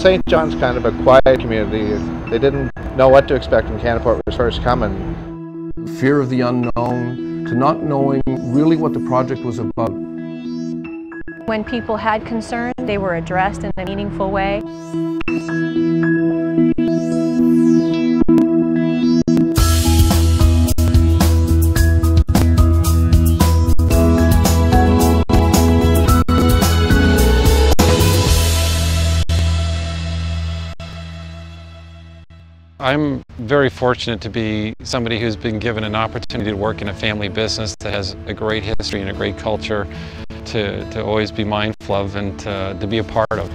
St. John's kind of a quiet community. They didn't know what to expect when Canaport was first coming. Fear of the unknown, to not knowing really what the project was about. When people had concerns, they were addressed in a meaningful way. I'm very fortunate to be somebody who's been given an opportunity to work in a family business that has a great history and a great culture to always be mindful of and to be a part of.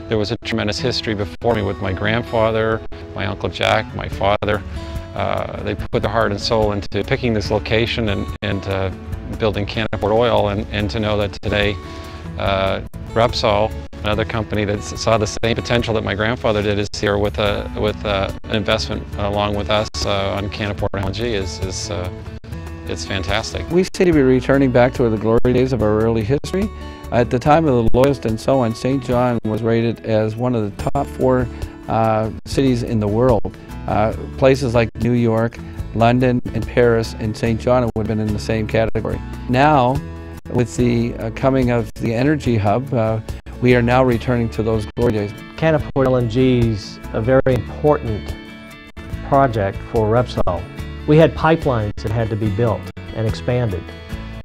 There was a tremendous history before me with my grandfather, my Uncle Jack, my father. They put their heart and soul into picking this location and building Canaport Oil, and to know that today Repsol, another company that saw the same potential that my grandfather did, is here with an investment along with us on Canaport LNG it's fantastic. We seem to be returning back to the glory days of our early history. At the time of the Loyalist and so on, St. John was rated as one of the top 4 cities in the world. Places like New York, London, and Paris, and St. John would have been in the same category. Now, with the coming of the energy hub, we are now returning to those glory days. Canaport LNG is a very important project for Repsol. We had pipelines that had to be built and expanded.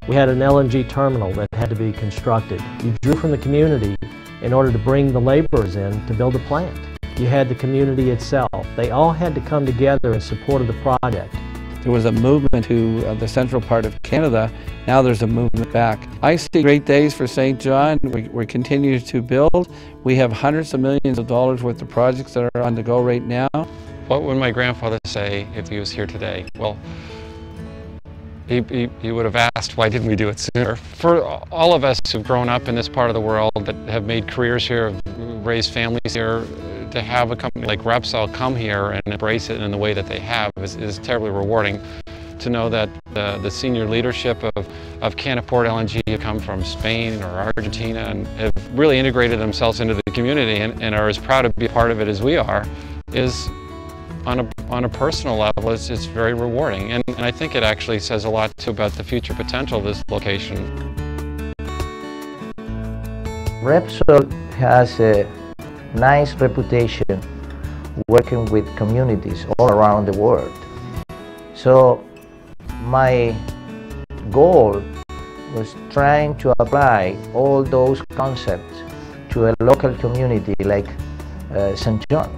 We had an LNG terminal that had to be constructed. You drew from the community in order to bring the laborers in to build the plant. You had the community itself. They all had to come together in support of the project. There was a movement to the central part of Canada. Now there's a movement back. I see great days for St. John. We continue to build. We have hundreds of millions of dollars worth of projects that are on the go right now. What would my grandfather say if he was here today? Well, he would have asked, why didn't we do it sooner? For all of us who've grown up in this part of the world, that have made careers here, have raised families here, to have a company like Repsol come here and embrace it in the way that they have is terribly rewarding. To know that the senior leadership of Canaport LNG have come from Spain or Argentina and have really integrated themselves into the community and are as proud to be a part of it as we are, is on a personal level, it's very rewarding. And I think it actually says a lot too about the future potential of this location. Repsol has a nice reputation working with communities all around the world. So my goal was trying to apply all those concepts to a local community like St. John.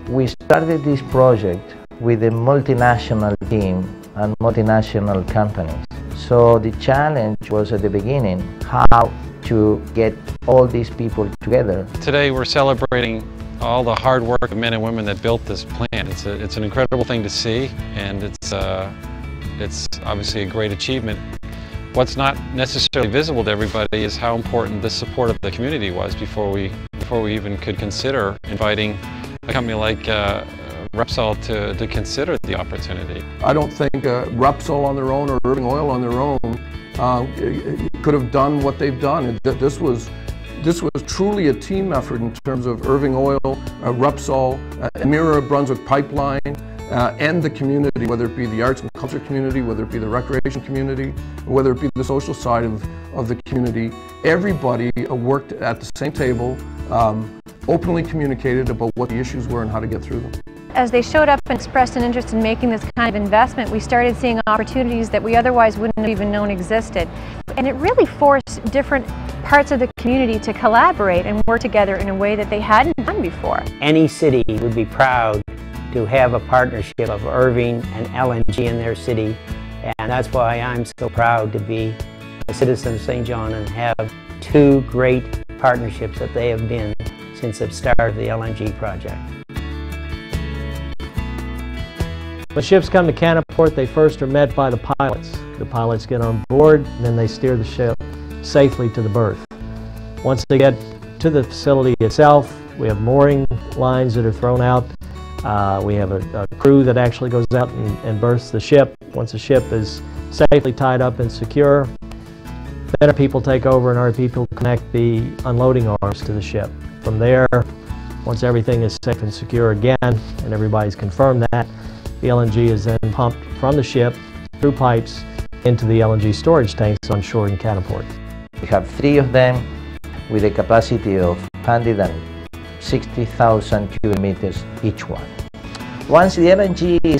We started this project with a multinational team and multinational companies. So the challenge was at the beginning how to get all these people together. Today we're celebrating all the hard work of men and women that built this plant. It's an incredible thing to see, and it's obviously a great achievement. What's not necessarily visible to everybody is how important the support of the community was before we even could consider inviting a company like Repsol to consider the opportunity. I don't think Repsol on their own or Irving Oil on their own could have done what they've done. This was truly a team effort in terms of Irving Oil, Repsol, Emera Brunswick Pipeline, and the community, whether it be the arts and culture community, whether it be the recreation community, whether it be the social side of the community. Everybody worked at the same table, openly communicated about what the issues were and how to get through them. As they showed up and expressed an interest in making this kind of investment, we started seeing opportunities that we otherwise wouldn't have even known existed. And it really forced different parts of the community to collaborate and work together in a way that they hadn't done before. Any city would be proud to have a partnership of Irving and LNG in their city, and that's why I'm so proud to be a citizen of St. John and have 2 great partnerships that they have been since the start of the LNG project. When ships come to Canaport, they first are met by the pilots. The pilots get on board, and then they steer the ship safely to the berth. Once they get to the facility itself, we have mooring lines that are thrown out. We have a crew that actually goes out and berths the ship. Once the ship is safely tied up and secure, then our people take over and our people connect the unloading arms to the ship. From there, Once everything is safe and secure again, and everybody's confirmed that, the LNG is then pumped from the ship through pipes into the LNG storage tanks on shore in Canaport. We have 3 of them with a capacity of 160,000 cubic meters each one. Once the LNG is